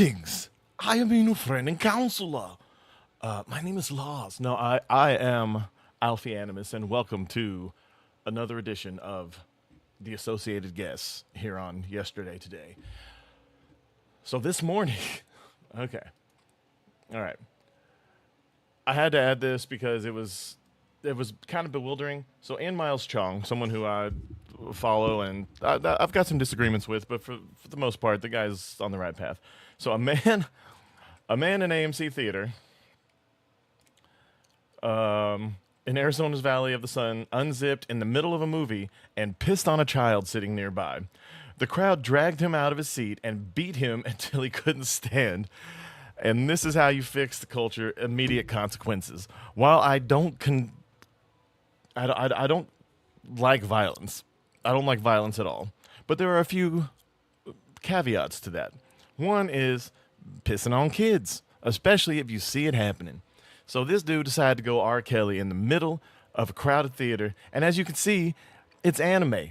Greetings. I am your new friend and counselor. My name is Lars. No, I am Alfie Animus, and welcome to another edition of the Associated Guests here on Yesterday Today. So this morning, okay, all right. I had to add this because it was kind of bewildering. So Ann Miles Chong, someone who I follow and I've got some disagreements with, but for the most part, the guy's on the right path. So a man in AMC theater, in Arizona's Valley of the Sun, unzipped in the middle of a movie and pissed on a child sitting nearby. The crowd dragged him out of his seat and beat him until he couldn't stand. And this is how you fix the culture: immediate consequences. While I don't like violence. I don't like violence at all. But there are a few caveats to that. One is pissing on kids, especially if you see it happening. So this dude decided to go R. Kelly in the middle of a crowded theater, and as you can see, it's anime.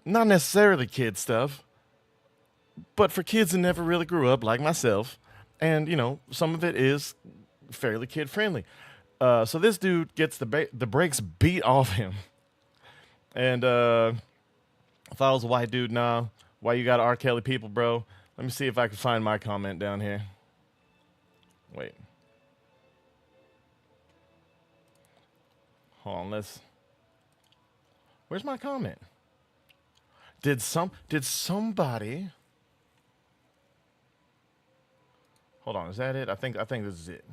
Not necessarily kid stuff, but for kids who never really grew up, like myself, and some of it is fairly kid friendly. So this dude gets the brakes beat off him, and if I was a white dude, nah, why you got R. Kelly people, bro? Let me see if I can find my comment down here. Wait. Hold on, where's my comment? Did somebody? Hold on, is that it? I think this is it.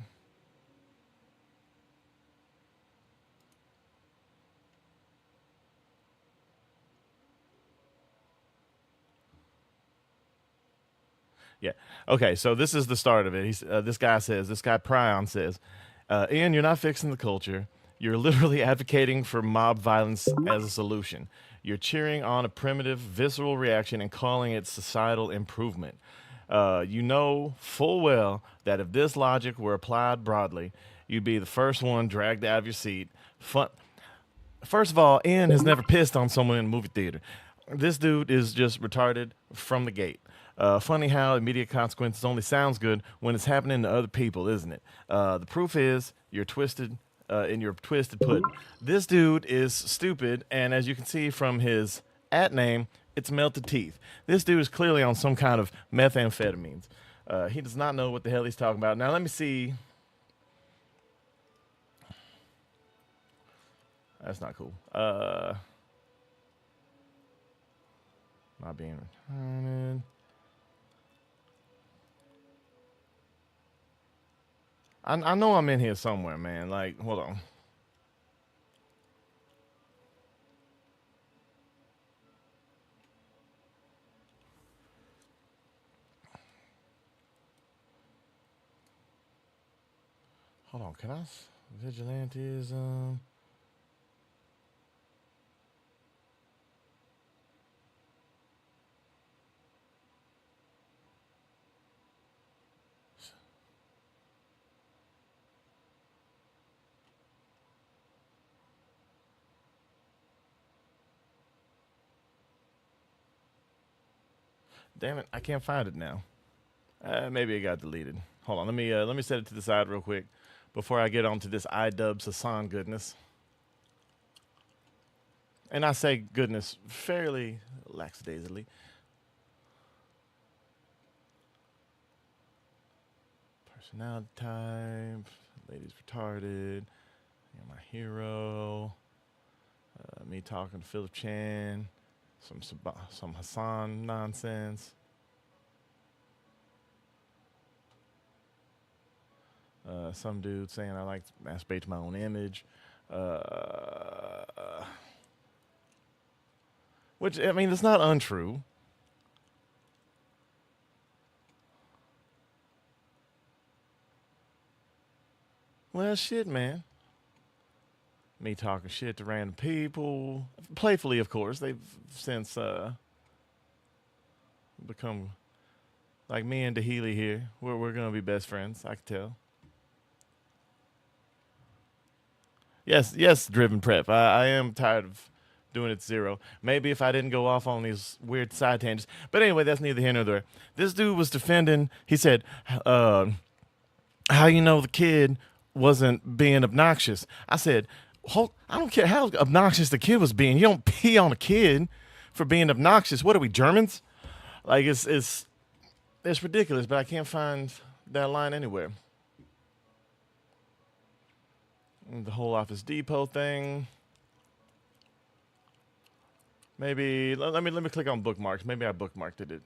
Yeah. Okay. So this is the start of it. This guy Prion says, Ian, you're not fixing the culture. You're literally advocating for mob violence as a solution. You're cheering on a primitive, visceral reaction and calling it societal improvement. You know full well that if this logic were applied broadly, you'd be the first one dragged out of your seat. First of all, Ian has never pissed on someone in a movie theater. This dude is just retarded from the gate. Funny how immediate consequences only sounds good when it's happening to other people, isn't it? The proof is you're twisted in your twisted pudding. This dude is stupid, and as you can see from his name, it's melted teeth. This dude is clearly on some kind of methamphetamines. He does not know what the hell he's talking about. Now let me see. That's not cool. Not being retarded. I know I'm in here somewhere, man. Like, hold on. Hold on. Can vigilantism? Damn it! I can't find it now. Maybe it got deleted. Hold on. Let me set it to the side real quick before I get onto this iDubbbz Hassan goodness. And I say goodness fairly lackadaisically. Personality type, ladies retarded, you're my hero, me talking to Philip Chan, some Hassan nonsense. Some dude saying I like to masturbate to my own image. Which, I mean, it's not untrue. Well, shit, man. Me talking shit to random people. Playfully, of course. They've since become like me and Dahili here. We're going to be best friends, I can tell. Yes, Driven Prep. I am tired of doing it 0. Maybe if I didn't go off on these weird side tangents. But anyway, that's neither here nor there. This dude was defending, he said, how you know the kid wasn't being obnoxious? I said, I don't care how obnoxious the kid was being. You don't pee on a kid for being obnoxious. What are we, Germans? Like, it's ridiculous, but I can't find that line anywhere. The whole Office Depot thing. Maybe let me click on bookmarks. Maybe I bookmarked it.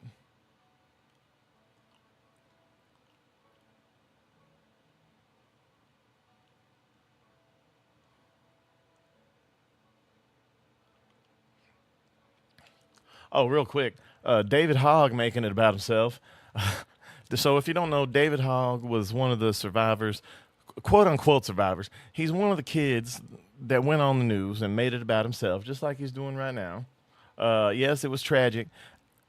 Oh, real quick, David Hogg making it about himself. So if you don't know, David Hogg was one of the survivors, quote unquote survivors. He's one of the kids that went on the news and made it about himself, just like he's doing right now. Yes, it was tragic.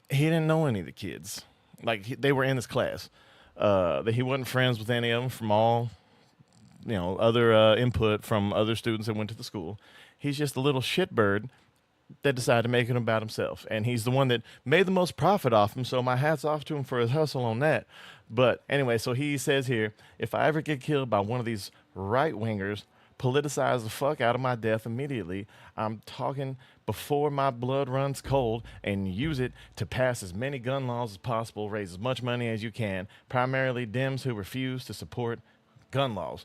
He didn't know any of the kids. Like, they were in his class. That he wasn't friends with any of them from all, other input from other students that went to the school. He's just a little shitbird that decided to make it about himself. And he's the one that made the most profit off him, so my hat's off to him for his hustle on that. But anyway, so he says here, if I ever get killed by one of these right-wingers, politicize the fuck out of my death immediately. I'm talking before my blood runs cold, and use it to pass as many gun laws as possible, raise as much money as you can, primarily Dems who refuse to support gun laws.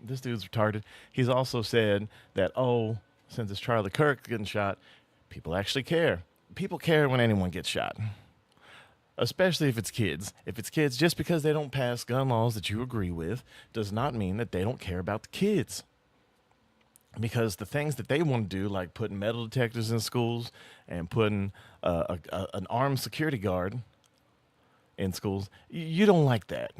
This dude's retarded. He's also said that, since it's Charlie Kirk getting shot, people actually care. People care when anyone gets shot, especially if it's kids. If it's kids, just because they don't pass gun laws that you agree with does not mean that they don't care about the kids. Because the things that they want to do, like putting metal detectors in schools and putting an armed security guard in schools, you don't like that.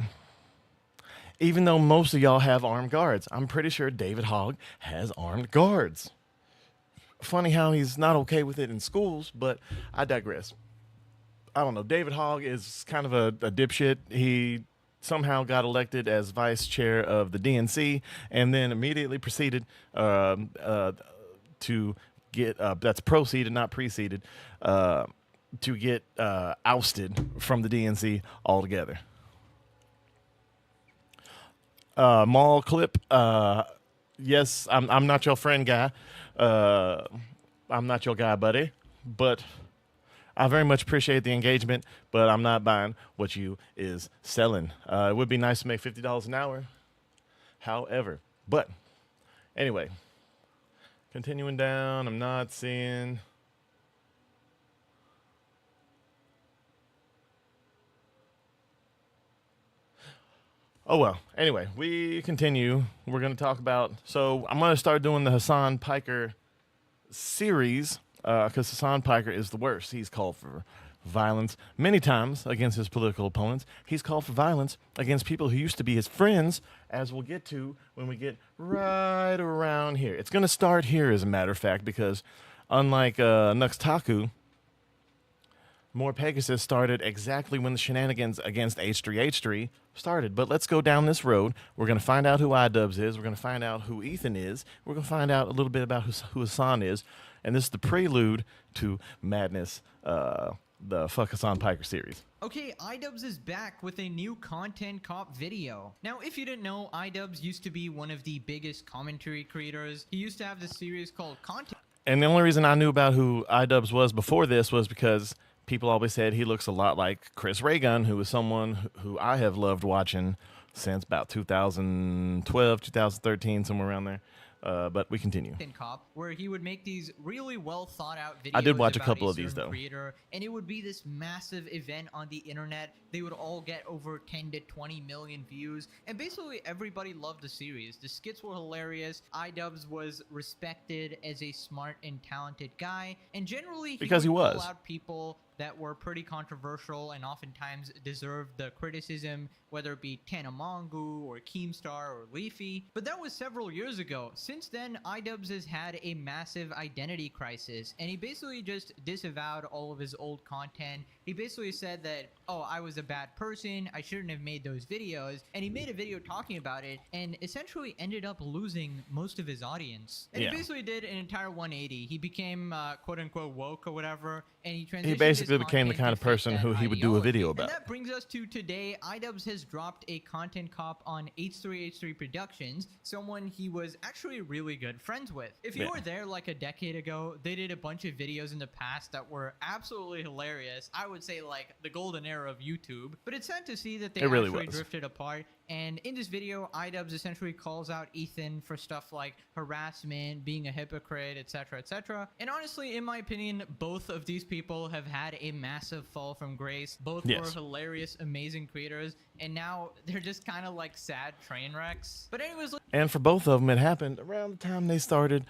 Even though most of y'all have armed guards. I'm pretty sure David Hogg has armed guards. Funny how he's not okay with it in schools, but I digress. I don't know. David Hogg is kind of a dipshit. He somehow got elected as vice chair of the DNC and then immediately proceeded to get, that's proceeded, not preceded, to get ousted from the DNC altogether. Mall clip. Yes, I'm not your friend guy. I'm not your guy, buddy. But I very much appreciate the engagement, but I'm not buying what you is selling. It would be nice to make $50 an hour. However, but anyway, continuing down, I'm not seeing. Oh, well, anyway, we continue. We're going to talk about, so I'm going to start doing the Hassan Piker series, because Hassan Piker is the worst. He's called for violence many times against his political opponents. He's called for violence against people who used to be his friends, as we'll get to when we get right around here. It's going to start here, as a matter of fact, because unlike Nuxtaku, More Pegasus started exactly when the shenanigans against H3H3 started. But let's go down this road. We're going to find out who iDubbbz is. We're going to find out who Ethan is. We're going to find out a little bit about who Hassan is. And this is the prelude to Madness, the Fuck Hassan Piker series. Okay, iDubbbz is back with a new Content Cop video. Now, if you didn't know, iDubbbz used to be one of the biggest commentary creators. He used to have this series called Content. And the only reason I knew about who iDubbbz was before this was because people always said he looks a lot like Chris Raygun, who is someone who I have loved watching since about 2012, 2013, somewhere around there. But we continue. Cop, where he would make these really well thought out videos. I did watch a couple of these though. Creator, and it would be this massive event on the internet. They would all get over 10 to 20 million views, and basically everybody loved the series. The skits were hilarious. iDubbbz was respected as a smart and talented guy, and generally because he was call out people that were pretty controversial and oftentimes deserved the criticism, whether it be Tanamongu or Keemstar or Leafy. But that was several years ago. Since then, iDubbbz has had a massive identity crisis, and he basically just disavowed all of his old content, He basically said that, oh, I was a bad person, I shouldn't have made those videos, and he made a video talking about it and essentially ended up losing most of his audience. And Yeah. he basically did an entire 180. He became quote unquote woke or whatever, and he transitioned He basically his became the content kind to of fit person that who he would do a ideology. video about. And that brings us to today. iDubbbz has dropped a content cop on H3H3 Productions, someone he was actually really good friends with. If you Yeah. were there like a decade ago, they did a bunch of videos in the past that were absolutely hilarious. I would say like the golden era of YouTube. But it's sad to see that they It really actually was. drifted apart. And in this video, iDubbbz essentially calls out Ethan for stuff like harassment, being a hypocrite, etc., etc. And honestly, in my opinion, both of these people have had a massive fall from grace. Both were Yes. hilarious, amazing creators, and now they're just kind of like sad train wrecks. But anyways, And for both of them, it happened around the time they started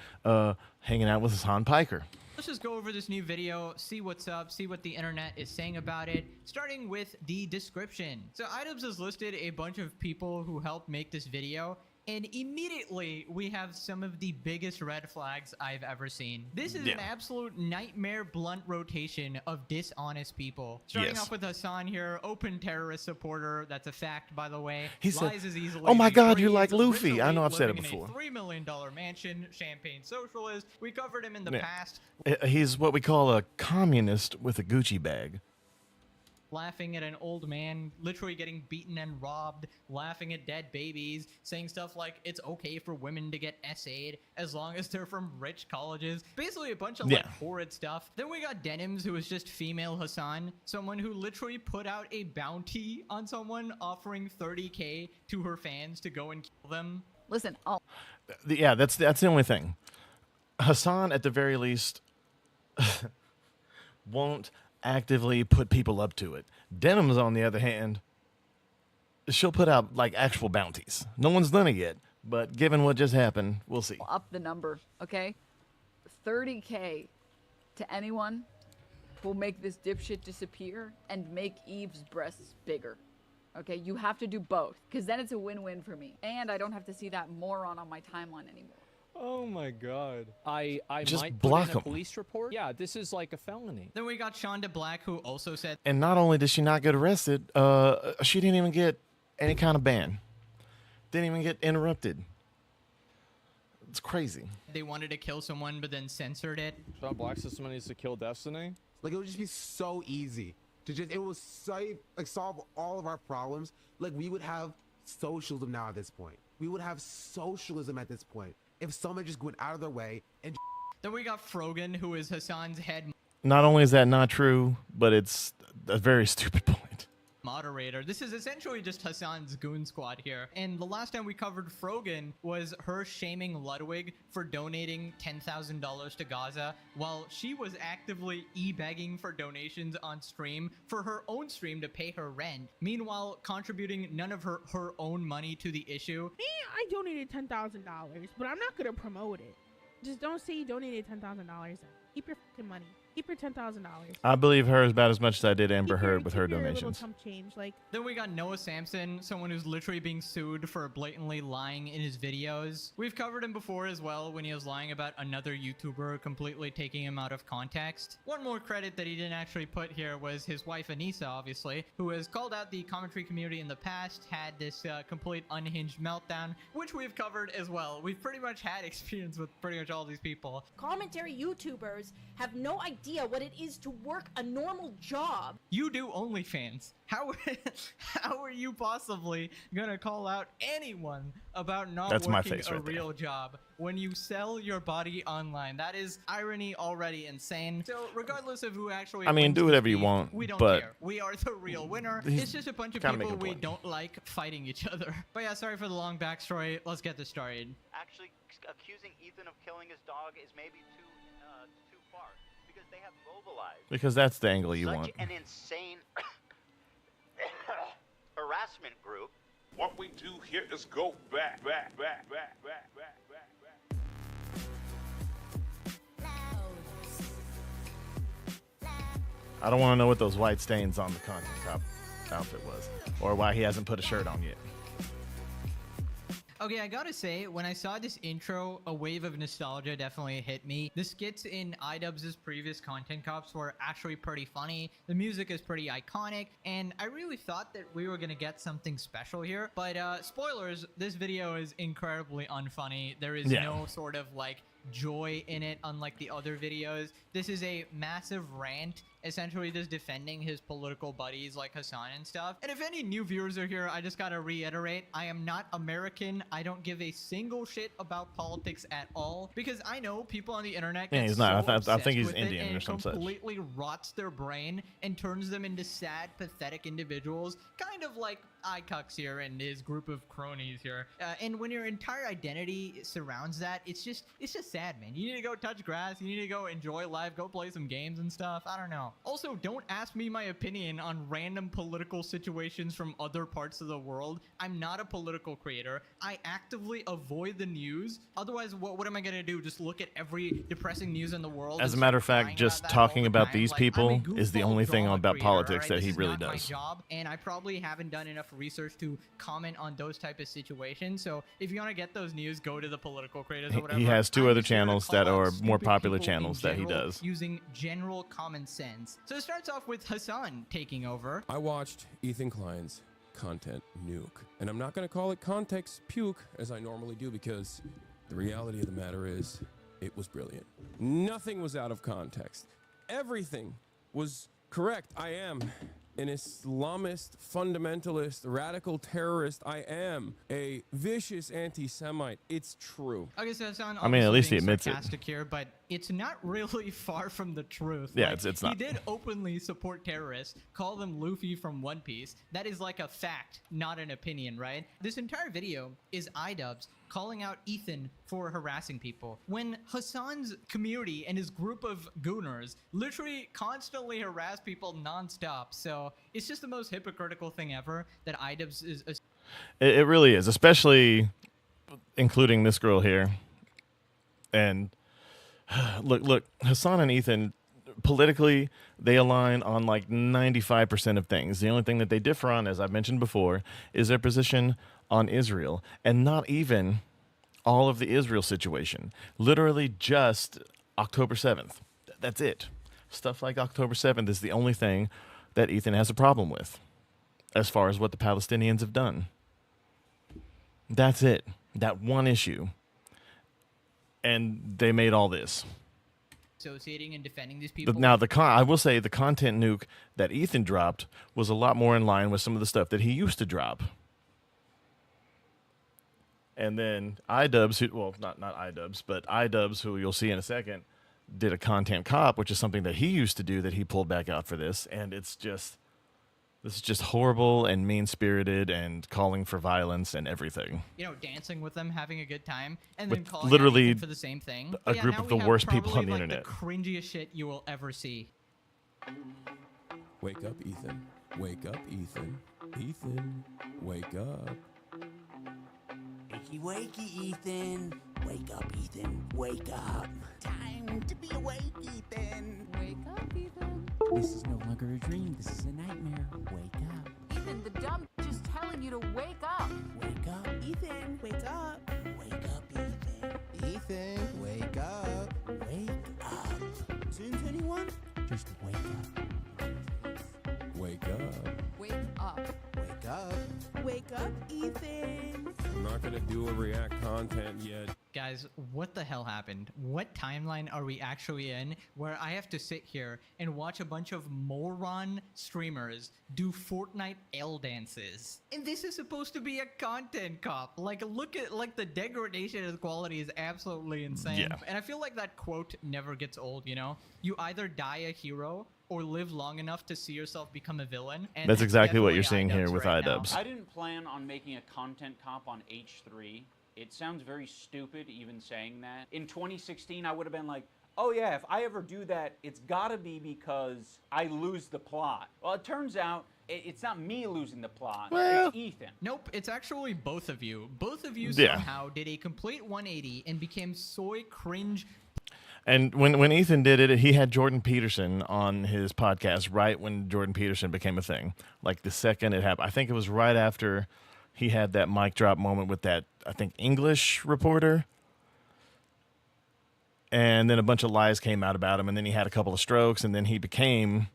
hanging out with Hassan Piker. let's just go over this new video, see what's up, see what the internet is saying about it, starting with the description. So iDubbbz has listed a bunch of people who helped make this video, and immediately we have some of the biggest red flags I've ever seen. This is Yeah. an absolute nightmare blunt rotation of dishonest people. Starting Yes. off with Hassan here, open terrorist supporter. That's a fact, by the way. He said, Lies as easily "Oh my as he God, you're breathes, like Luffy." rich I know elite I've said it living in before. a $3 million mansion, champagne socialist. We covered him in the Yeah. past. He's what we call a communist with a Gucci bag. Laughing at an old man literally getting beaten and robbed, laughing at dead babies, saying stuff like it's okay for women to get essayed as long as they're from rich colleges. Basically a bunch of like Yeah. horrid stuff. Then we got Denims, who was just female Hassan, someone who literally put out a bounty on someone offering 30K to her fans to go and kill them. Listen, Yeah, that's the only thing. Hassan, at the very least, won't actively put people up to it. Denim's, on the other hand, she'll put out like actual bounties. No one's done it yet, but given what just happened, we'll see. up the number, okay? 30K to anyone who'll make this dipshit disappear and make Eve's breasts bigger. Okay, you have to do both, because then it's a win-win for me. And I don't have to see that moron on my timeline anymore. Oh my god. I Just might block put in 'em. a police report. Yeah, this is like a felony. Then we got Shonda Black, who also said And not only did she not get arrested, she didn't even get any kind of ban. Didn't even get interrupted. It's crazy. they wanted to kill someone but then censored it. Sean Black says someone needs to kill Destiny. Like, it would just be so easy to just, it will solve all of our problems. Like, we would have socialism now at this point. We would have socialism at this point if someone just went out of their way and Then we got Frogan, who is Hassan's head Not only is that not true, but it's a very stupid point. moderator. This is essentially just Hassan's goon squad here. And the last time we covered Frogan was her shaming Ludwig for donating $10,000 to Gaza while she was actively e-begging for donations on stream for her own stream to pay her rent. Meanwhile, contributing none of her own money to the issue. Me, I donated $10,000, but I'm not gonna promote it. Just don't say you donated $10,000. Keep your fucking money. Keep your $10,000. I believe her about as much as I did Amber Keep your- Heard with her keep your little donations. chump change. Like, Then we got Noah Samson, someone who's literally being sued for blatantly lying in his videos. We've covered him before as well when he was lying about another YouTuber, completely taking him out of context. One more credit that he didn't actually put here was his wife Anissa, obviously, who has called out the commentary community in the past, had this complete unhinged meltdown, which we've covered as well. We've pretty much had experience with pretty much all these people. Commentary YouTubers have no idea what it is to work a normal job. You do OnlyFans. How are you possibly gonna call out anyone about not That's my working face a right there. real job when you sell your body online? That is irony already insane. So regardless of who actually, I mean, wins do this whatever you beef, want, We don't but care. We are the real winner. he's It's just a bunch of kinda people making a we point. don't like fighting each other. But yeah, sorry for the long backstory. Let's get this started. Actually, accusing Ethan of killing his dog is maybe too far because they have mobilized Because that's the angle you such want. an insane harassment group. What we do here is go back. I don't want to know what those white stains on the content top outfit was, or why he hasn't put a shirt on yet. Okay, I gotta say, when I saw this intro, a wave of nostalgia definitely hit me. The skits in iDubbbz's previous content cops were actually pretty funny. The music is pretty iconic, and I really thought that we were gonna get something special here. But spoilers, this video is incredibly unfunny. There is no sort of like joy in it, unlike the other videos. This is a massive rant, essentially just defending his political buddies like Hassan and stuff. And if any new viewers are here, I just gotta reiterate, I am not American. I don't give a single shit about politics at all, because I know people on the internet get he's not. so I think he's obsessed with it, Indian and or it some such. completely rots their brain and turns them into sad, pathetic individuals, kind of like iCux here and his group of cronies here. And when your entire identity surrounds that, it's just sad, man. You need to go touch grass. You need to go enjoy life. Go play some games and stuff. I don't know. Also, don't ask me my opinion on random political situations from other parts of the world. I'm not a political creator. I actively avoid the news. Otherwise, what am I going to do? Just look at every depressing news in the world? As a and matter start of fact, crying just about that talking all the about time? these Like, I'm a people is the goofball only thing drama about creator, politics alright? that This he is really not my does. job, and I probably haven't done enough research to comment on those type of situations. So if you want to get those news, go to the political creators or whatever. He has two I'm other just here to channels call that out are more stupid popular people in channels that he general does. using general common sense. So it starts off with Hassan taking over. I watched Ethan Klein's content nuke, and I'm not going to call it context puke as I normally do, because the reality of the matter is it was brilliant. Nothing was out of context. Everything was correct. I am an Islamist, fundamentalist, radical terrorist. I am a vicious anti-Semite. It's true. Okay, so Hassan, I mean, at least he being admits it. sarcastic here, but it's not really far from the truth. Yeah, Like, it's He not. did openly support terrorists, call them Luffy from One Piece. That is like a fact, not an opinion, right? This entire video is iDubbbz calling out Ethan for harassing people, when Hassan's community and his group of gooners literally constantly harass people nonstop. So it's just the most hypocritical thing ever that iDubbbz is. It really is, especially including this girl here. And look, Hassan and Ethan, politically, they align on like 95% of things. The only thing that they differ on, as I've mentioned before, is their position on Israel, and not even all of the Israel situation. Literally just October 7th. That's it. Stuff like October 7th is the only thing that Ethan has a problem with, as far as what the Palestinians have done. That's it. That one issue. And they made all this. Associating and defending these people. But now I will say the content nuke that Ethan dropped was a lot more in line with some of the stuff that he used to drop. And then iDubbbz, not iDubbbz, but iDubbbz, who you'll see in a second, did a content cop, which is something that he used to do that he pulled back out for this. And this is just horrible and mean-spirited and calling for violence and everything. You know, dancing with them, having a good time, and then With calling literally out Ethan for the same thing. a But yeah, group now of we the have worst people on probably, the like, internet. The cringiest shit you will ever see. Wake up, Ethan. Wake up, Ethan. Ethan, wake up. Wakey, wakey, Ethan. Wake up, Ethan. Wake up. Time to be awake, Ethan. Wake up, Ethan. This is no longer a dream. This is a nightmare. Wake up. Ethan, the dumb just telling you to wake up. Wake up, Ethan. Wake up. Wake up, Ethan. Ethan, wake up. Wake up. Since anyone? Just wake up. Wake up. Wake up. Wake up. Wake up, Ethan. I'm not going to do a react content yet. Guys, what the hell happened? What timeline are we actually in where I have to sit here and watch a bunch of moron streamers do Fortnite L dances? And this is supposed to be a content cop. Like, look at, like, the degradation of the quality is absolutely insane. Yeah. And I feel like that quote never gets old, you know? You either die a hero or live long enough to see yourself become a villain. And That's exactly what you're definitely seeing here iDubbbz with right now. iDubbbz. I didn't plan on making a content cop on H3. It sounds very stupid even saying that. In 2016, I would have been like, oh yeah, if I ever do that, it's gotta be because I lose the plot. Well, it turns out it's not me losing the plot, Well- it's Ethan. Nope, it's actually both of you. Both of you Yeah. somehow did a complete 180 and became soy cringe. And when Ethan did it, he had Jordan Peterson on his podcast right when Jordan Peterson became a thing. Like the second it happened. I think it was right after he had that mic drop moment with that, I think, English reporter. And then a bunch of lies came out about him, and then he had a couple of strokes, and then he became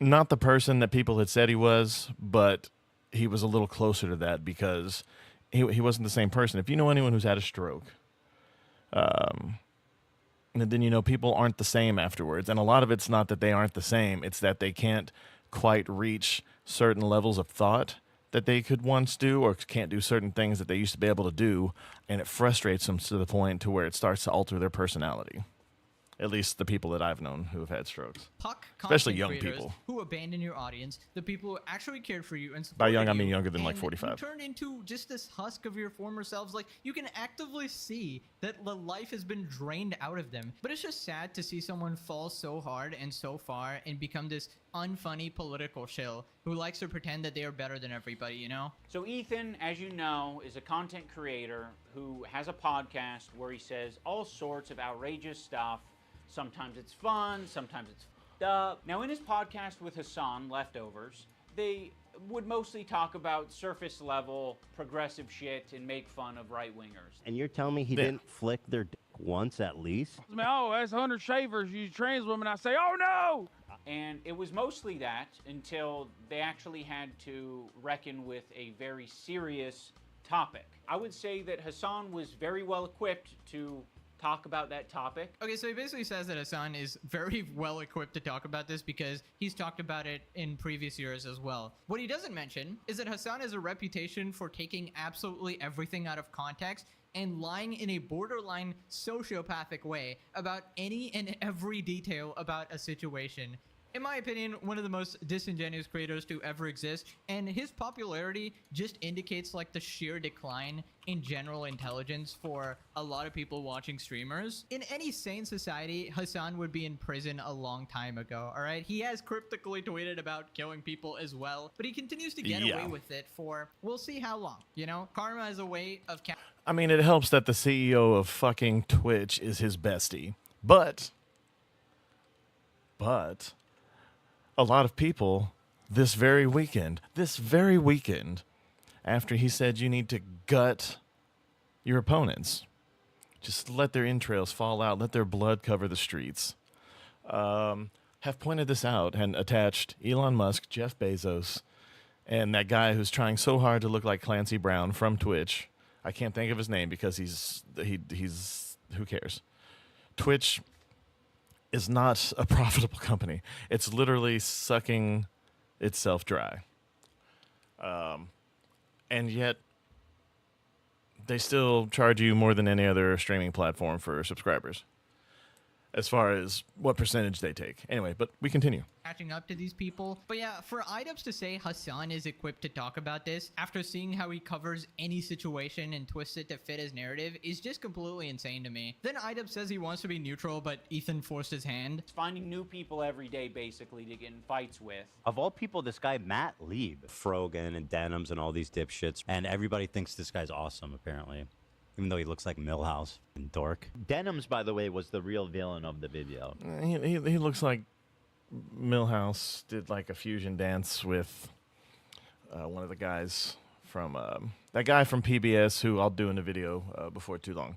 not the person that people had said he was, but he was a little closer to that because he wasn't the same person. If you know anyone who's had a stroke, and then you know people aren't the same afterwards. And a lot of it's not that they aren't the same, it's that they can't quite reach certain levels of thought that they could once do, or can't do certain things that they used to be able to do, and it frustrates them to the point to where it starts to alter their personality. At least the people that I've known who have had strokes. Puck Especially content young creators people. who abandon your audience, the people who actually cared for you and By supported young, I you, mean younger than like and 45. You turn into just this husk of your former selves. Like, you can actively see that the life has been drained out of them. But it's just sad to see someone fall so hard and so far and become this unfunny political shill who likes to pretend that they are better than everybody, you know? So Ethan, as you know, is a content creator who has a podcast where he says all sorts of outrageous stuff. Sometimes it's fun, sometimes it's f***ed up. Now, in his podcast with Hassan, Leftovers, they would mostly talk about surface level progressive shit and make fun of right-wingers. And you're telling me he didn't flick their dick once at least? I mean, oh, that's 100 shavers, you trans women. I say, oh no! And it was mostly that until they actually had to reckon with a very serious topic. I would say that Hassan was very well equipped to talk about that topic. Okay, so he basically says that Hassan is very well equipped to talk about this because he's talked about it in previous years as well. What he doesn't mention is that Hassan has a reputation for taking absolutely everything out of context and lying in a borderline sociopathic way about any and every detail about a situation. In my opinion, one of the most disingenuous creators to ever exist, and his popularity just indicates like the sheer decline in general intelligence for a lot of people watching streamers. In any sane society, Hassan would be in prison a long time ago, all right? He has cryptically tweeted about killing people as well, but he continues to get away with it for, we'll see how long, you know? Karma is a way of... I mean, it helps that the CEO of fucking Twitch is his bestie. But a lot of people this very weekend, after he said you need to gut your opponents, just let their entrails fall out, let their blood cover the streets, have pointed this out and attached Elon Musk, Jeff Bezos, and that guy who's trying so hard to look like Clancy Brown from Twitch. I can't think of his name because he's who cares? Twitch is not a profitable company. It's literally sucking itself dry. And yet they still charge you more than any other streaming platform for subscribers as far as what percentage they take. Anyway, but we continue. Catching up to these people. But yeah, for Idubbbz to say Hassan is equipped to talk about this after seeing how he covers any situation and twists it to fit his narrative is just completely insane to me. Then Idubbbz says he wants to be neutral, but Ethan forced his hand. It's finding new people every day, basically, to get in fights with. Of all people, this guy, Matt Lieb, Frogan and Denims and all these dipshits, and everybody thinks this guy's awesome, apparently. Even though he looks like Millhouse and Dork. Denims, by the way, was the real villain of the video. He looks like Millhouse did like a fusion dance with one of the guys from that guy from PBS who I'll do in a video before too long.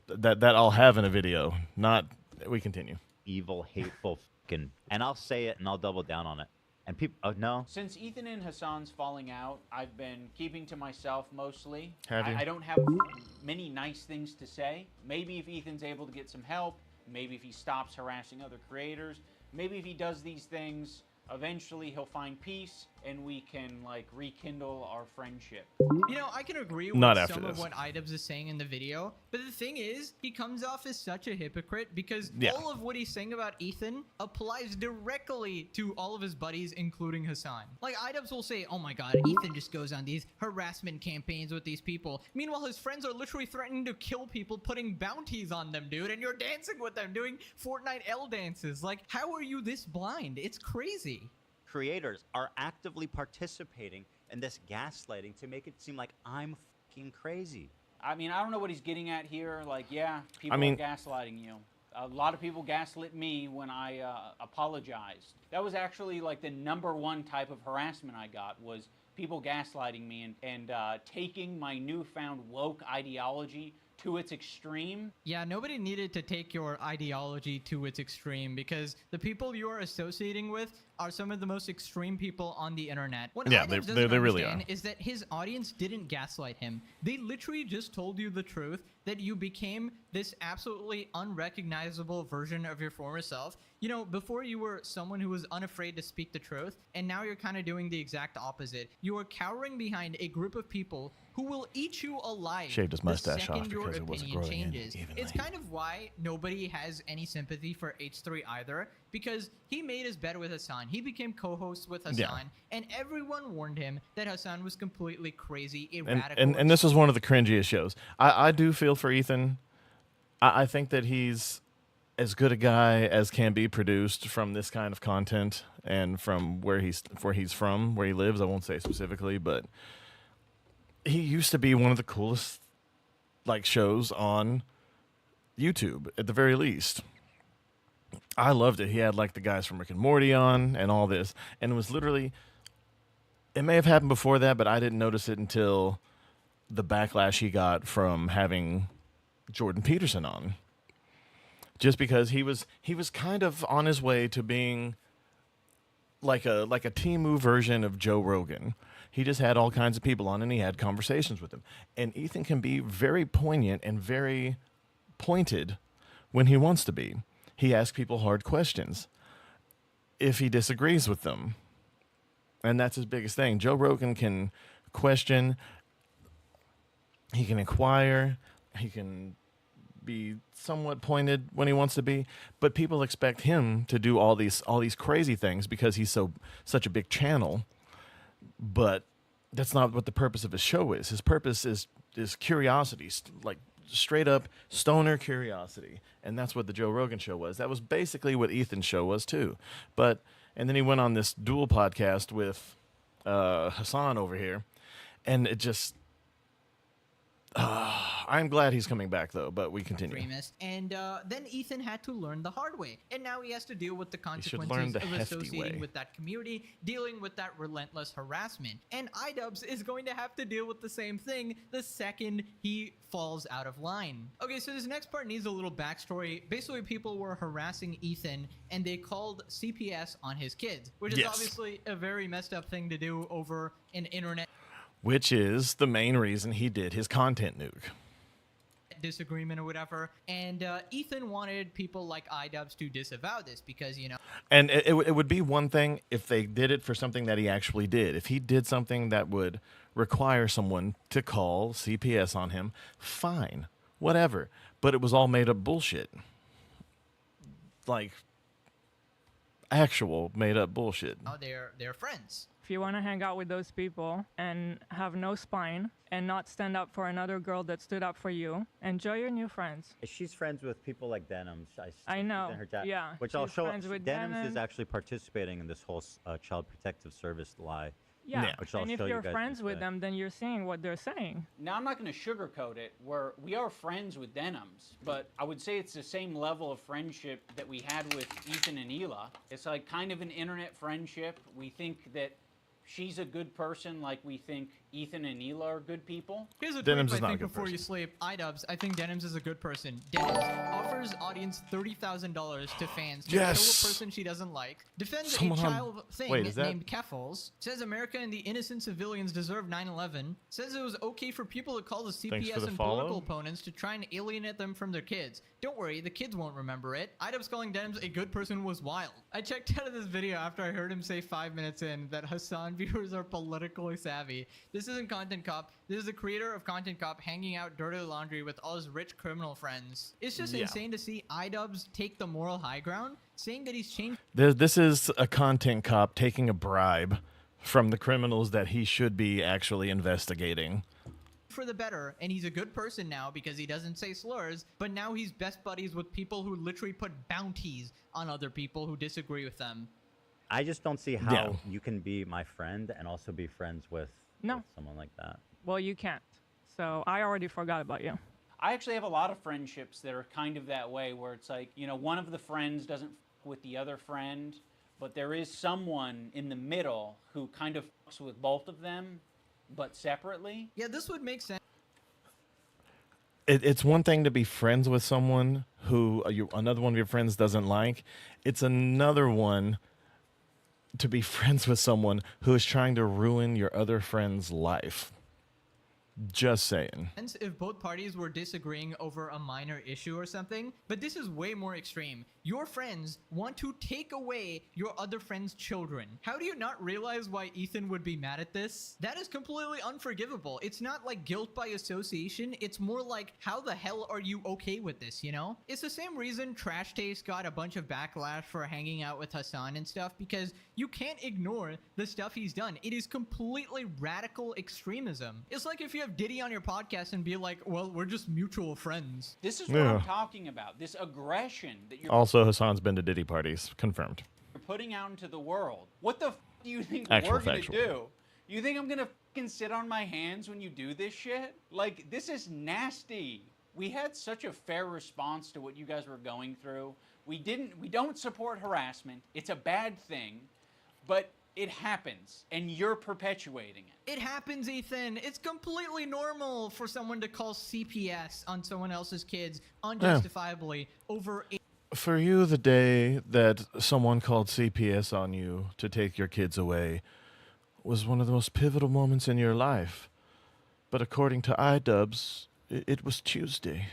That I'll have in a video. Not. We continue. Evil, hateful, fucking. And I'll say it and I'll double down on it. And people, oh no. Since Ethan and Hassan's falling out, I've been keeping to myself mostly. Have you? I don't have many nice things to say. Maybe if Ethan's able to get some help, maybe if he stops harassing other creators, maybe if he does these things, eventually he'll find peace and we can like rekindle our friendship. You know, I can agree with some of what Idubbbz is saying in the video, but the thing is, he comes off as such a hypocrite because all of what he's saying about Ethan applies directly to all of his buddies, including Hassan. Like, Idubbbz will say, oh my god, Ethan just goes on these harassment campaigns with these people. Meanwhile, his friends are literally threatening to kill people, putting bounties on them, dude, and you're dancing with them, doing Fortnite L dances. Like, how are you this blind? It's crazy. Creators are actively participating in this gaslighting to make it seem like I'm fucking crazy. I mean, I don't know what he's getting at here. Like, yeah, people are gaslighting you. A lot of people gaslit me when I apologized. That was actually like the #1 type of harassment I got was people gaslighting me and taking my newfound woke ideology to its extreme. Yeah, nobody needed to take your ideology to its extreme because the people you are associating with are some of the most extreme people on the internet. What Yeah, Adams they doesn't really understand are. is that his audience didn't gaslight him. They literally just told you the truth, that you became this absolutely unrecognizable version of your former self. You know, before you were someone who was unafraid to speak the truth, and now you're kind of doing the exact opposite. You are cowering behind a group of people who will eat you alive. Shaved his the mustache off second your because it wasn't opinion growing in changes. evenly. It's kind of why nobody has any sympathy for H3 either, because he made his bet with Hassan. He became co-host with Hassan, Yeah. and everyone warned him that Hassan was completely crazy, And, erratic. and this was one of the cringiest shows. I do feel for Ethan. I think that he's as good a guy as can be produced from this kind of content and from where he's from, where he lives. I won't say specifically, but he used to be one of the coolest like shows on YouTube at the very least. I loved it. He had like the guys from Rick and Morty on and all this, and it was literally, it may have happened before that, but I didn't notice it until the backlash he got from having Jordan Peterson on. Just because he was kind of on his way to being like a Temu version of Joe Rogan. He just had all kinds of people on and he had conversations with them. And Ethan can be very poignant and very pointed when he wants to be. He asks people hard questions if he disagrees with them. And that's his biggest thing. Joe Rogan can question, he can inquire, he can be somewhat pointed when he wants to be, but people expect him to do all these crazy things because he's such a big channel. But that's not what the purpose of his show is. His purpose is curiosity, like straight up stoner curiosity, and that's what the Joe Rogan show was. That was basically what Ethan's show was too. And then he went on this dual podcast with Hassan over here, and it just. I'm glad he's coming back though, but we continue. Extremist. And then Ethan had to learn the hard way, and now he has to deal with the should learn consequences the of hefty associating way. with that community, dealing with that relentless harassment. And iDubbbz is going to have to deal with the same thing the second he falls out of line. Okay, so this next part needs a little backstory. Basically, people were harassing Ethan, and they called CPS on his kids, which is Yes. obviously a very messed up thing to do over an internet Which is the main reason he did his content nuke. disagreement or whatever. And Ethan wanted people like iDubbbz to disavow this because, you know. And it would be one thing if they did it for something that he actually did. If he did something that would require someone to call CPS on him, fine, whatever. But it was all made up bullshit. Like, actual made up bullshit. They're friends. If you want to hang out with those people and have no spine and not stand up for another girl that stood up for you, enjoy your new friends. She's friends with people like Denims. I know, yeah, Which I'll she's show. friends with Denims Denim. is actually participating in this whole child protective service lie. Yeah, Which I'll and if show you you're guys friends with instead. them, then you're saying what they're saying. Now, I'm not going to sugarcoat it. We are friends with Denims, but I would say it's the same level of friendship that we had with Ethan and Hila. It's like kind of an internet friendship. We think that she's a good person like we think Ethan and Hila are good people. Here's a Denims tweet is I not a think good before person. you sleep. iDubbbz, I think Denims is a good person. Denims offers audience $30,000 to fans to kill a Yes! person she doesn't like. Defends Someone- a child thing Wait, is that- named Keffals. Says America and the innocent civilians deserve 9/11. Says it was okay for people to call the Thanks for CPS the and follow. political opponents to try and alienate them from their kids. Don't worry, the kids won't remember it. iDubbbz calling Denims a good person was wild. I checked out of this video after I heard him say 5 minutes in that Hassan viewers are politically savvy. This isn't Content Cop. This is the creator of Content Cop hanging out dirty laundry with all his rich criminal friends. It's just Yeah. insane to see iDubbbz take the moral high ground, saying that he's changed This is a content cop taking a bribe from the criminals that he should be actually investigating. for the better, and he's a good person now because he doesn't say slurs, but now he's best buddies with people who literally put bounties on other people who disagree with them. I just don't see how Yeah. you can be my friend and also be friends with someone like that. Well, you can't. So I already forgot about you. I actually have a lot of friendships that are kind of that way, where it's like, you know, one of the friends doesn't f with the other friend, but there is someone in the middle who kind of fucks with both of them, but separately. Yeah, this would make sense. It's one thing to be friends with someone who another one of your friends doesn't like. It's another one to be friends with someone who is trying to ruin your other friend's life. Just saying. If both parties were disagreeing over a minor issue or something, but this is way more extreme. Your friends want to take away your other friend's children. How do you not realize why Ethan would be mad at this? That is completely unforgivable. It's not like guilt by association. It's more like, how the hell are you okay with this, you know? It's the same reason Trash Taste got a bunch of backlash for hanging out with Hassan and stuff, because you can't ignore the stuff he's done. It is completely radical extremism. It's like if you have Diddy on your podcast and be like, well, we're just mutual friends. This is what I'm talking about. This aggression that you're Also, Hassan's been to Diddy parties. Confirmed. putting out into the world. What the f do you think Actual we're gonna factual. do? You think I'm gonna fucking sit on my hands when you do this shit? Like, this is nasty. We had such a fair response to what you guys were going through. We don't support harassment. It's a bad thing, but it happens, and you're perpetuating it. It happens, Ethan. It's completely normal for someone to call CPS on someone else's kids unjustifiably over a For you, the day that someone called CPS on you to take your kids away was one of the most pivotal moments in your life. But according to iDubbbz, it was Tuesday.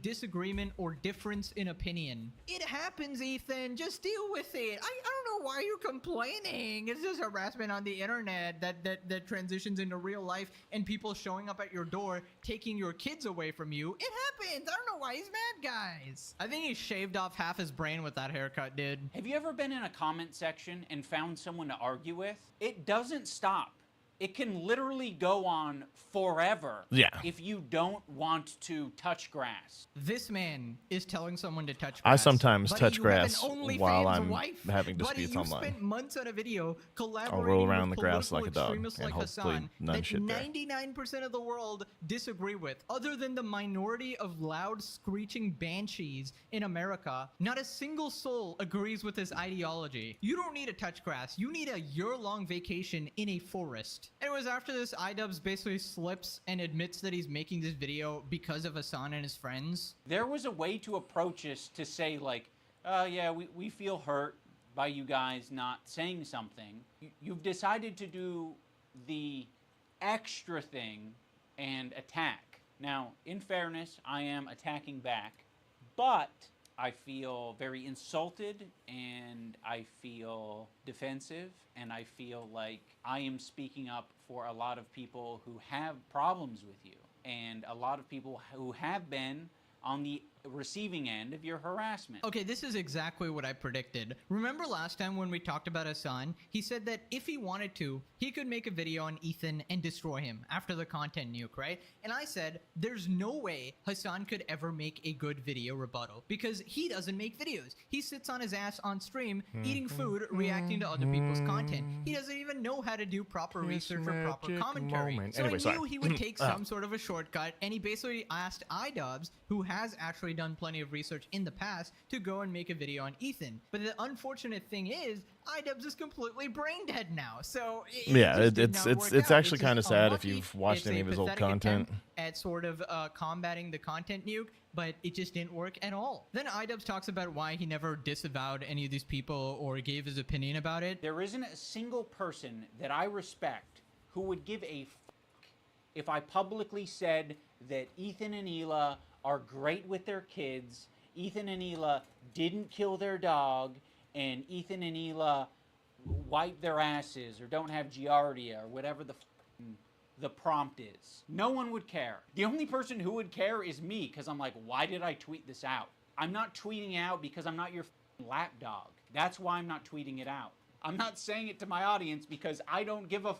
disagreement or difference in opinion. It happens, Ethan. Just deal with it. I don't know why you're complaining. It's just harassment on the internet that transitions into real life and people showing up at your door, taking your kids away from you. It happens. I don't know why he's mad, guys. I think he shaved off half his brain with that haircut, dude. Have you ever been in a comment section and found someone to argue with? It doesn't stop. It can literally go on forever. Yeah. If you don't want to touch grass. This man is telling someone to touch grass. I sometimes Buddy, touch you have an grass OnlyFans while I'm wife. having Buddy, disputes you online. spent months on a video collaborating I'll roll around with the grass political like a dog extremists and like hopefully Hassan none that shit there. 99% of the world disagree with. Other than the minority of loud screeching banshees in America, not a single soul agrees with his ideology. You don't need to touch grass. You need a year-long vacation in a forest. Anyways, after this, iDubbbz basically slips and admits that he's making this video because of Hassan and his friends. There was a way to approach this to say, like, yeah, we feel hurt by you guys not saying something. You've decided to do the extra thing and attack. Now, in fairness, I am attacking back, but I feel very insulted and I feel defensive and I feel like I am speaking up for a lot of people who have problems with you and a lot of people who have been on the receiving end of your harassment. Okay, this is exactly what I predicted. Remember last time when we talked about Hassan? He said that if he wanted to, he could make a video on Ethan and destroy him after the content nuke, right? And I said, there's no way Hassan could ever make a good video rebuttal because he doesn't make videos. He sits on his ass on stream, eating food, reacting to other people's content. He doesn't even know how to do proper research or proper commentary. So Anyway, I sorry. knew he would take some sort of a shortcut, and he basically asked iDubbbz, who has actually done plenty of research in the past, to go and make a video on Ethan. But the unfortunate thing is, iDubbbz is completely brain dead now. So it's actually kind of sad if you've watched any of his old content. At sort of combating the content nuke, but it just didn't work at all. Then iDubbbz talks about why he never disavowed any of these people or gave his opinion about it. There isn't a single person that I respect who would give a fuck if I publicly said that Ethan and Hila are great with their kids, Ethan and Hila didn't kill their dog, and Ethan and Hila wipe their asses or don't have giardia or whatever the prompt is. No one would care. The only person who would care is me, because I'm like, why did I tweet this out? I'm not tweeting out because I'm not your lapdog. That's why I'm not tweeting it out. I'm not saying it to my audience because I don't give a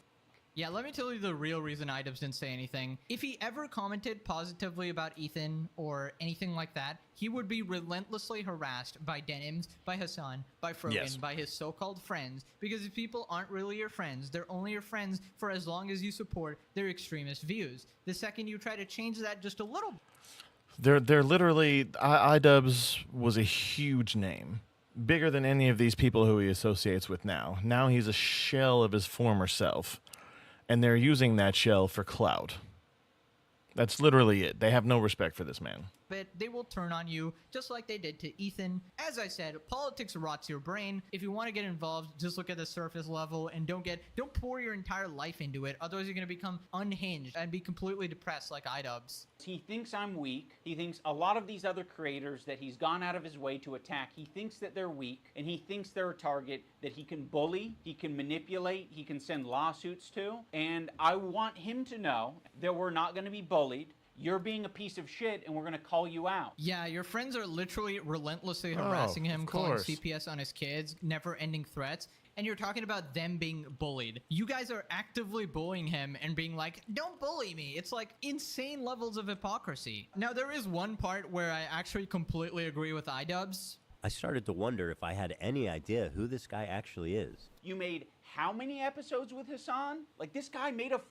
Yeah, let me tell you the real reason iDubbbz didn't say anything. If he ever commented positively about Ethan or anything like that, he would be relentlessly harassed by Denims, by Hassan, by Frogan, Yes. by his so-called friends, because these people aren't really your friends. They're only your friends for as long as you support their extremist views. The second you try to change that just a little They're literally iDubbbz was a huge name bigger than any of these people who he associates with now. Now he's a shell of his former self, and they're using that shell for clout. That's literally it. They have no respect for this man. But they will turn on you just like they did to Ethan. As I said, politics rots your brain. If you want to get involved, just look at the surface level and don't pour your entire life into it. Otherwise, you're going to become unhinged and be completely depressed like iDubbbz. He thinks I'm weak. He thinks a lot of these other creators that he's gone out of his way to attack, he thinks that they're weak, and he thinks they're a target that he can bully, he can manipulate, he can send lawsuits to. And I want him to know that we're not going to be bullied. You're being a piece of shit, and we're going to call you out. Yeah, your friends are literally relentlessly harassing him, calling course. CPS on his kids, never-ending threats, and you're talking about them being bullied. You guys are actively bullying him and being like, don't bully me. It's like insane levels of hypocrisy. Now, there is one part where I actually completely agree with iDubbbz. I started to wonder if I had any idea who this guy actually is. You made how many episodes with Hassan? Like, this guy made a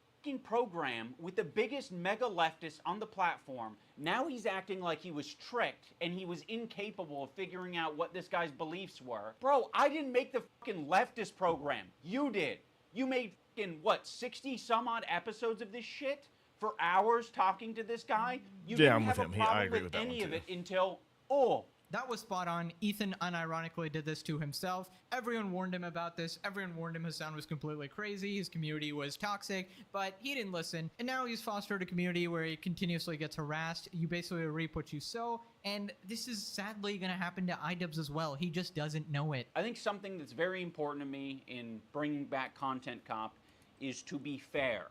program with the biggest mega leftist on the platform. Now he's acting like he was tricked and he was incapable of figuring out what this guy's beliefs were. Bro, I didn't make the fucking leftist program. You did. You made fucking, what, 60 some odd episodes of this shit for hours talking to this guy? You Yeah, didn't I'm have with a him. problem I agree with with that any one, of too. it until, oh, That was spot on. Ethan unironically did this to himself. Everyone warned him about this. Everyone warned him his sound was completely crazy. His community was toxic, but he didn't listen. And now he's fostered a community where he continuously gets harassed. You basically reap what you sow. And this is sadly going to happen to iDubbbz as well. He just doesn't know it. I think something that's very important to me in bringing back Content Cop is to be fair.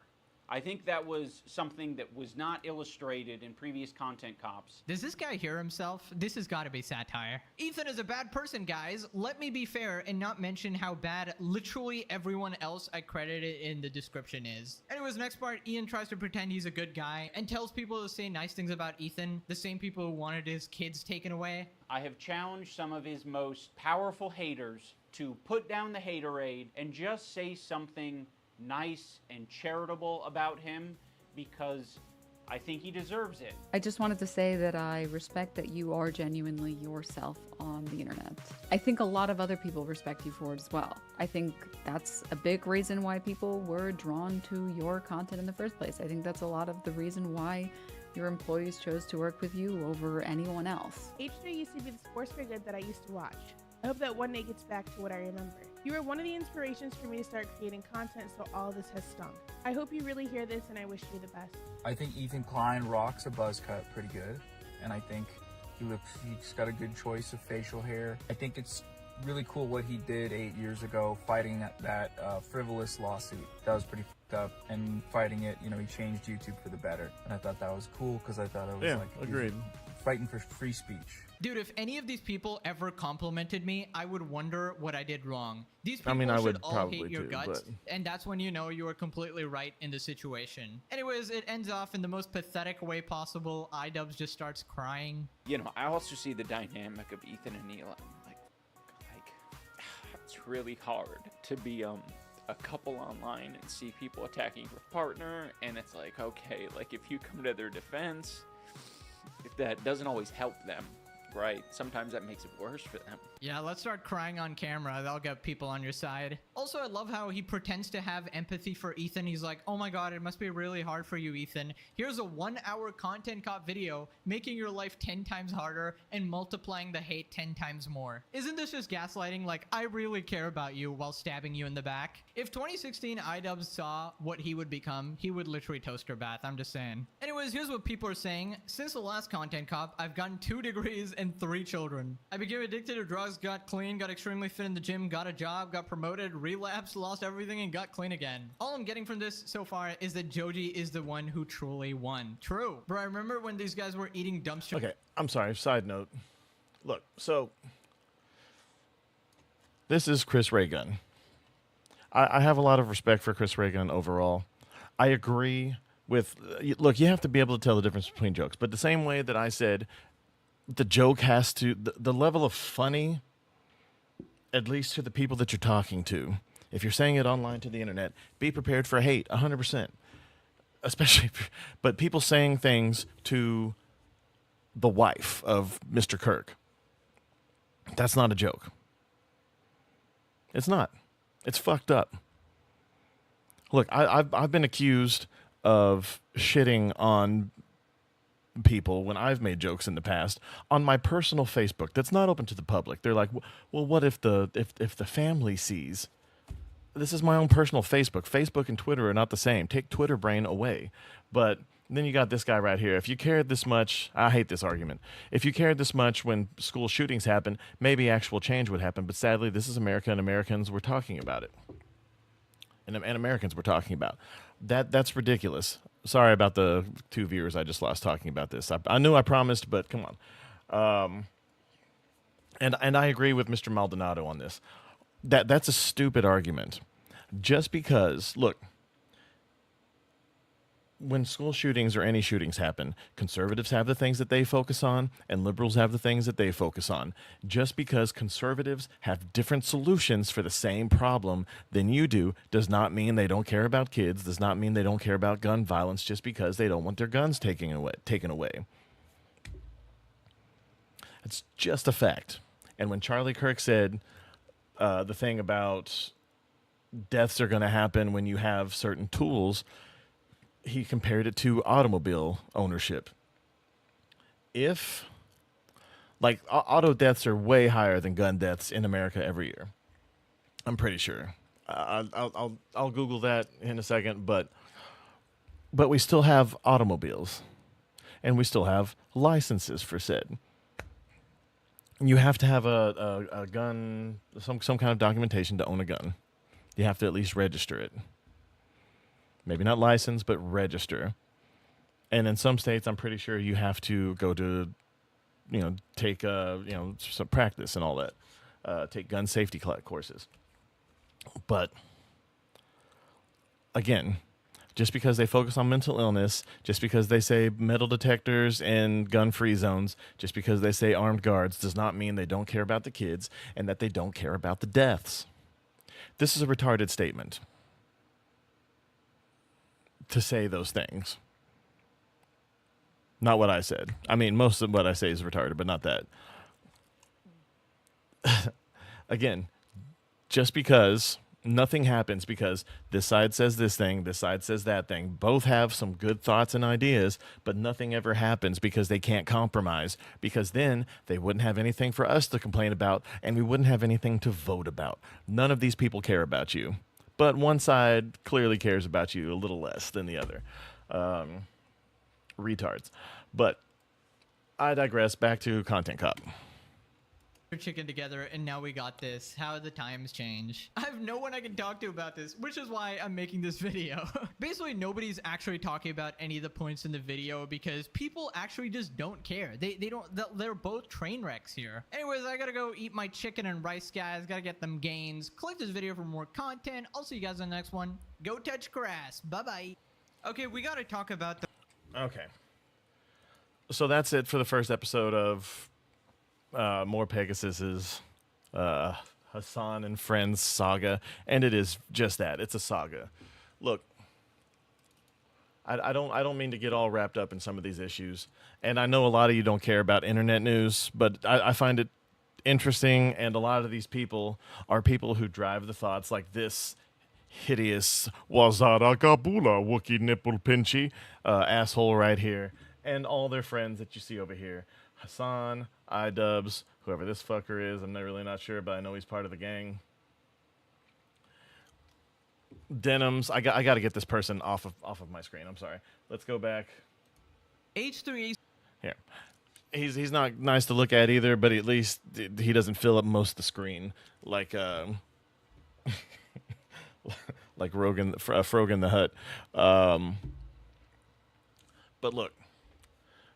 I think that was something that was not illustrated in previous Content Cops. Does this guy hear himself? This has got to be satire. Ethan is a bad person, guys. Let me be fair and not mention how bad literally everyone else I credited in the description is. Anyways, next part, Ian tries to pretend he's a good guy and tells people to say nice things about Ethan, the same people who wanted his kids taken away. I have challenged some of his most powerful haters to put down the haterade and just say something nice and charitable about him because I think he deserves it. I just wanted to say that I respect that you are genuinely yourself on the internet. I think a lot of other people respect you for it as well. I think that's a big reason why people were drawn to your content in the first place. I think that's a lot of the reason why your employees chose to work with you over anyone else. H3 used to be the sports figure that I used to watch. I hope that one day gets back to what I remember. You were one of the inspirations for me to start creating content, so all of this has stunk. I hope you really hear this, and I wish you the best. I think Ethan Klein rocks a buzz cut pretty good, and I think he's got a good choice of facial hair. I think it's really cool what he did 8 years ago, fighting that frivolous lawsuit. That was pretty fucked up, and fighting it, you know, he changed YouTube for the better, and I thought that was cool because I thought it was agreed. Fighting for free speech. Dude, if any of these people ever complimented me, I would wonder what I did wrong. These people I mean, I should would all probably hate your too, guts, but- and that's when you know you are completely right in the situation. Anyways, it ends off in the most pathetic way possible. iDubbbz just starts crying. You know, I also see the dynamic of Ethan and Neil. Like, it's really hard to be a couple online and see people attacking your partner, and it's like, okay, like if you come to their defense, if that doesn't always help them, right? Sometimes that makes it worse for them. Yeah, let's start crying on camera. That'll get people on your side. Also, I love how he pretends to have empathy for Ethan. He's like, oh my god, it must be really hard for you, Ethan. Here's a 1-hour Content Cop video making your life 10 times harder and multiplying the hate 10 times more. Isn't this just gaslighting? Like, I really care about you while stabbing you in the back. If 2016 iDubbbz saw what he would become, he would literally toast her bath. I'm just saying. Anyways, here's what people are saying. Since the last Content Cop, I've gotten 2 degrees and 3 children. I became addicted to drugs, got clean, got extremely fit in the gym, got a job, got promoted, relapsed, lost everything, and got clean again. All I'm getting from this so far is that Joji is the one who truly won. True. Bro, I remember when these guys were eating dumpster. Okay, I'm sorry. Side note. Look, so this is Chris Ray Gun. I have a lot of respect for Chris Ray Gun overall. I agree with, look, you have to be able to tell the difference between jokes, but the same way that I said the joke has to, the level of funny, at least to the people that you're talking to, if you're saying it online to the internet, be prepared for hate, 100%. Especially, but people saying things to the wife of Mr. Kirk, that's not a joke. It's not. It's fucked up. Look, I've been accused of shitting on people when I've made jokes in the past on my personal Facebook that's not open to the public. They're like, well, what if the family sees? This is my own personal Facebook. Facebook and Twitter are not the same. Take Twitter brain away. But then you got this guy right here. If you cared this much, I hate this argument. If you cared this much when school shootings happen, maybe actual change would happen. But sadly, this is America, and Americans were talking about it. And Americans were talking about that's ridiculous. Sorry about the 2 viewers I just lost talking about this. I knew I promised, but come on. And I agree with Mr. Maldonado on this. That's a stupid argument. Just because, look, when school shootings or any shootings happen, conservatives have the things that they focus on and liberals have the things that they focus on. Just because conservatives have different solutions for the same problem than you do does not mean they don't care about kids, does not mean they don't care about gun violence just because they don't want their guns taken away. It's just a fact. And when Charlie Kirk said the thing about deaths are going to happen when you have certain tools, he compared it to automobile ownership. If, like, auto deaths are way higher than gun deaths in America every year. I'm pretty sure. I'll Google that in a second, but we still have automobiles, and we still have licenses for said. You have to have a gun, some kind of documentation to own a gun. You have to at least register it. Maybe not license, but register. And in some states, I'm pretty sure you have to go to, take, some practice and all that. Take gun safety courses. But, again, just because they focus on mental illness, just because they say metal detectors and gun-free zones, just because they say armed guards, does not mean they don't care about the kids and that they don't care about the deaths. This is a retarded statement to say those things. Not what I said. I mean, most of what I say is retarded, but not that. Again, just because nothing happens because this side says this thing, this side says that thing. Both have some good thoughts and ideas, but nothing ever happens because they can't compromise, because then they wouldn't have anything for us to complain about, and we wouldn't have anything to vote about. None of these people care about you. But one side clearly cares about you a little less than the other. Retards. But I digress. Back to Content Cop. Chicken together, and now we got this. How the times change. I have no one I can talk to about this, which is why I'm making this video. Basically, nobody's actually talking about any of the points in the video because people actually just don't care. They're both train wrecks here. Anyways, I gotta go eat my chicken and rice, guys. Gotta get them gains. Click this video for more content. I'll see you guys in the next one. Go touch grass. Bye-bye. Okay, we gotta talk about the... Okay. So that's it for the first episode of more Pegasus's Hassan and Friends saga, and it is just that. It's a saga. Look, I don't mean to get all wrapped up in some of these issues, and I know a lot of you don't care about internet news, but I find it interesting, and a lot of these people are people who drive the thoughts like this hideous Wazada Kabula Wookie Nipple Pinchy asshole right here, and all their friends that you see over here. Hassan, iDubbbz, whoever this fucker is, I'm really not sure, but I know he's part of the gang. Denims, I got to get this person off of my screen. I'm sorry. Let's go back. H3. Here. He's not nice to look at either, but at least he doesn't fill up most of the screen like like Frogan the Hut. But look,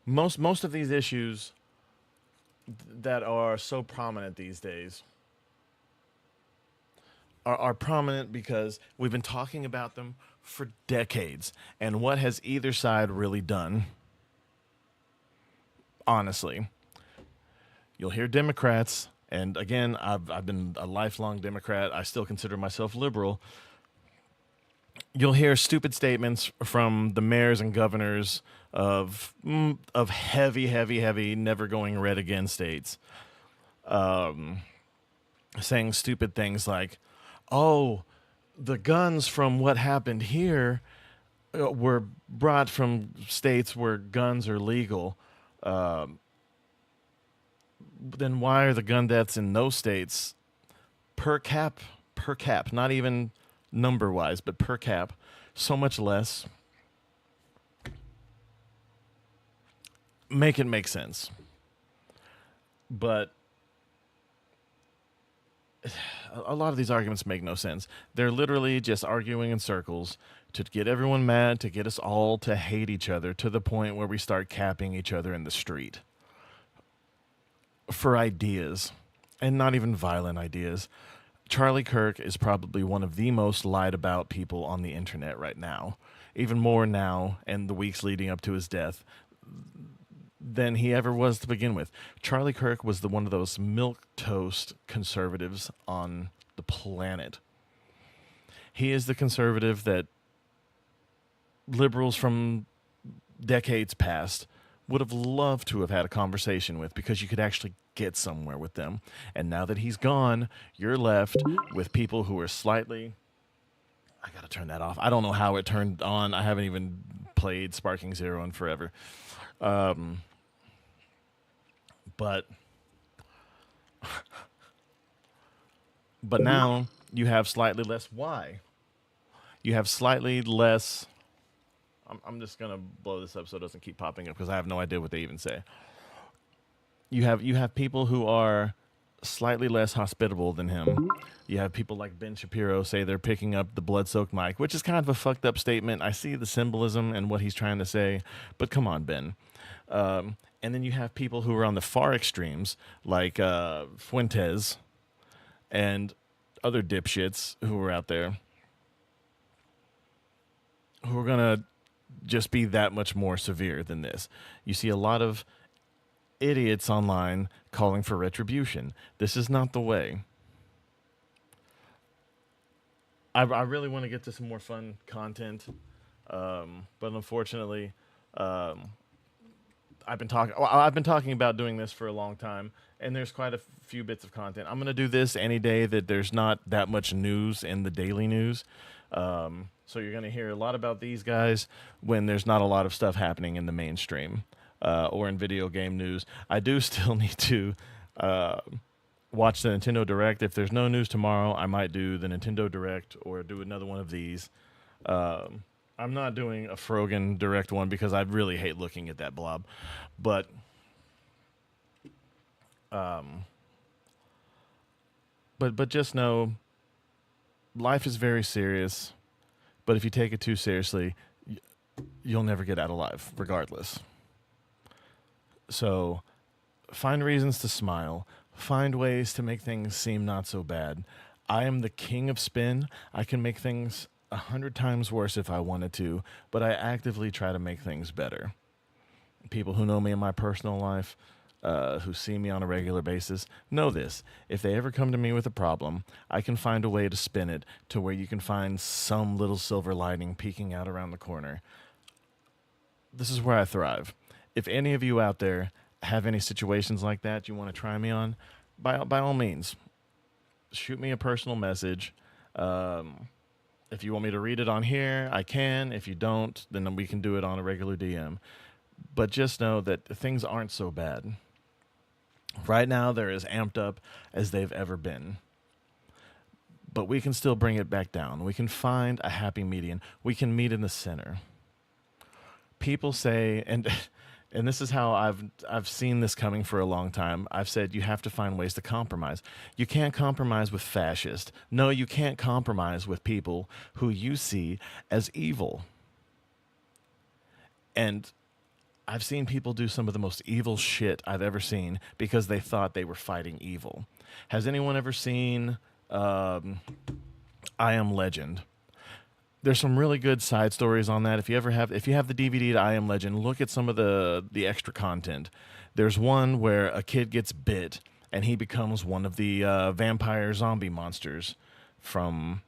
most of these issues that are so prominent these days are prominent because we've been talking about them for decades. And what has either side really done? Honestly, you'll hear Democrats, and again, I've been a lifelong Democrat. I still consider myself liberal. You'll hear stupid statements from the mayors and governors of heavy, never going red again states. saying stupid things like, "Oh, the guns from what happened here were brought from states where guns are legal." Then why are the gun deaths in those states per cap, not even number wise, but per cap, so much less? Make it make sense. But a lot of these arguments make no sense. They're literally just arguing in circles to get everyone mad, to get us all to hate each other to the point where we start capping each other in the street for ideas, and not even violent ideas. Charlie Kirk is probably one of the most lied about people on the internet right now, even more now and the weeks leading up to his death than he ever was to begin with. Charlie Kirk was one of those milquetoast conservatives on the planet. He is the conservative that liberals from decades past would have loved to have had a conversation with, because you could actually get somewhere with them. And now that he's gone, you're left with people who are slightly... I gotta turn that off. I don't know how it turned on. I haven't even played Sparking Zero in forever. But now you have slightly less why. You have slightly less... I'm just going to blow this up so it doesn't keep popping up, because I have no idea what they even say. You have people who are slightly less hospitable than him. You have people like Ben Shapiro say they're picking up the blood-soaked mic, which is kind of a fucked up statement. I see the symbolism and what he's trying to say, but come on, Ben. And then you have people who are on the far extremes, like Fuentes and other dipshits who are out there, who are going to just be that much more severe than this. You see a lot of idiots online calling for retribution. This is not the way. I really want to get to some more fun content, but unfortunately, I've been talking about doing this for a long time, and there's quite a few bits of content. I'm going to do this any day that there's not that much news in the daily news. So you're going to hear a lot about these guys when there's not a lot of stuff happening in the mainstream or in video game news. I do still need to watch the Nintendo Direct. If there's no news tomorrow, I might do the Nintendo Direct or do another one of these. I'm not doing a Frogan Direct one because I really hate looking at that blob. But just know life is very serious. But if you take it too seriously, you'll never get out alive, regardless. So find reasons to smile. Find ways to make things seem not so bad. I am the king of spin. I can make things 100 times worse if I wanted to, but I actively try to make things better. People who know me in my personal life, who see me on a regular basis, know this. If they ever come to me with a problem, I can find a way to spin it to where you can find some little silver lining peeking out around the corner. This is where I thrive. If any of you out there have any situations like that you want to try me on, by all means, shoot me a personal message. If you want me to read it on here, I can. If you don't, then we can do it on a regular DM. But just know that things aren't so bad. Right now, they're as amped up as they've ever been. But we can still bring it back down. We can find a happy median. We can meet in the center. People say, and this is how I've seen this coming for a long time. I've said you have to find ways to compromise. You can't compromise with fascists. No, you can't compromise with people who you see as evil. And I've seen people do some of the most evil shit I've ever seen because they thought they were fighting evil. Has anyone ever seen I Am Legend? There's some really good side stories on that. If you have the DVD to I Am Legend, look at some of the extra content. There's one where a kid gets bit and he becomes one of the vampire zombie monsters from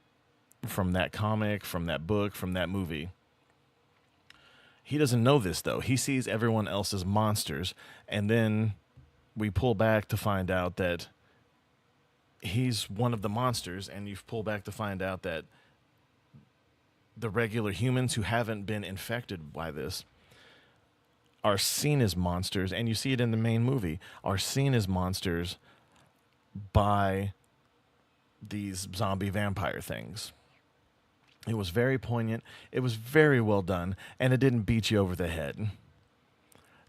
that comic, from that book, from that movie. He doesn't know this, though. He sees everyone else as monsters, and then we pull back to find out that he's one of the monsters, and you've pulled back to find out that the regular humans who haven't been infected by this are seen as monsters, and you see it in the main movie, are seen as monsters by these zombie vampire things. It was very poignant. It was very well done, and it didn't beat you over the head.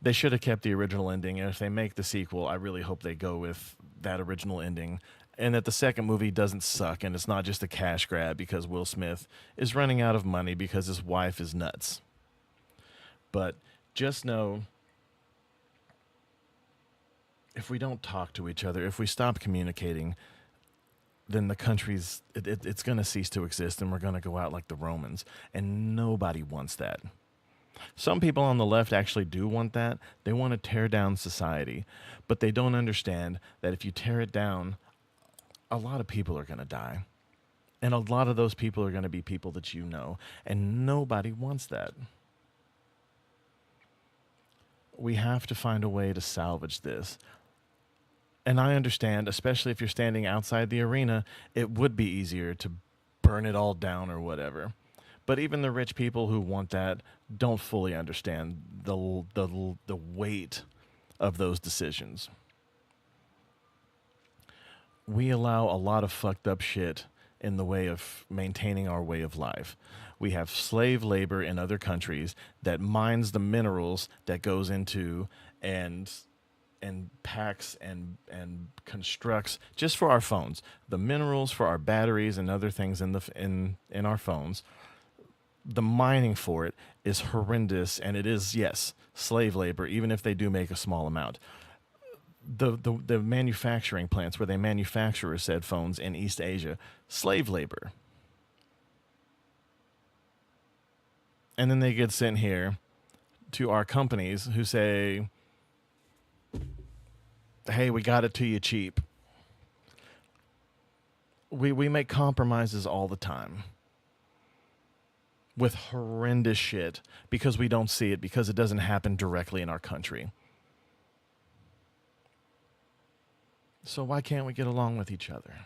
They should have kept the original ending, and if they make the sequel, I really hope they go with that original ending, and that the second movie doesn't suck, and it's not just a cash grab because Will Smith is running out of money because his wife is nuts. But just know, if we don't talk to each other, if we stop communicating, then the country's it's going to cease to exist, and we're going to go out like the Romans, and nobody wants that. Some people on the left actually do want that. They want to tear down society, but they don't understand that if you tear it down, a lot of people are going to die, and a lot of those people are going to be people that you know, and nobody wants that. We have to find a way to salvage this. And I understand, especially if you're standing outside the arena, it would be easier to burn it all down or whatever. But even the rich people who want that don't fully understand the weight of those decisions. We allow a lot of fucked up shit in the way of maintaining our way of life. We have slave labor in other countries that mines the minerals that goes into and packs and constructs just for our phones, the minerals for our batteries and other things in our phones. The mining for it is horrendous, and it is, yes, slave labor, even if they do make a small amount. The manufacturing plants where they manufacture said phones in East Asia, slave labor. And then they get sent here to our companies who say, hey, we got it to you cheap. We make compromises all the time with horrendous shit because we don't see it, because it doesn't happen directly in our country. So why can't we get along with each other?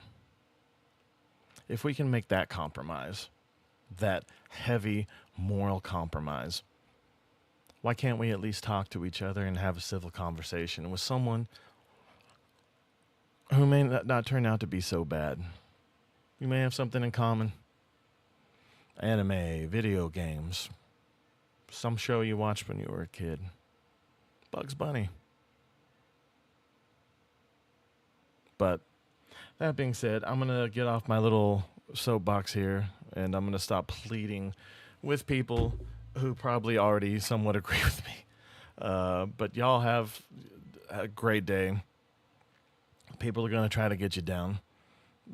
If we can make that compromise, that heavy moral compromise, why can't we at least talk to each other and have a civil conversation with someone who may not turn out to be so bad? You may have something in common. Anime, video games, some show you watched when you were a kid. Bugs Bunny. But that being said, I'm going to get off my little soapbox here, and I'm going to stop pleading with people who probably already somewhat agree with me. But y'all have a great day. People are going to try to get you down.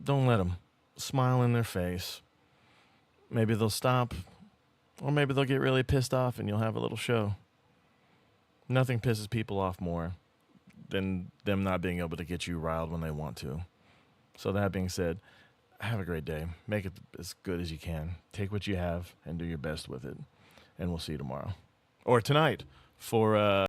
Don't let them. Smile in their face. Maybe they'll stop, or maybe they'll get really pissed off and you'll have a little show. Nothing pisses people off more than them not being able to get you riled when they want to. So that being said, have a great day. Make it as good as you can. Take what you have and do your best with it. And we'll see you tomorrow. Or tonight for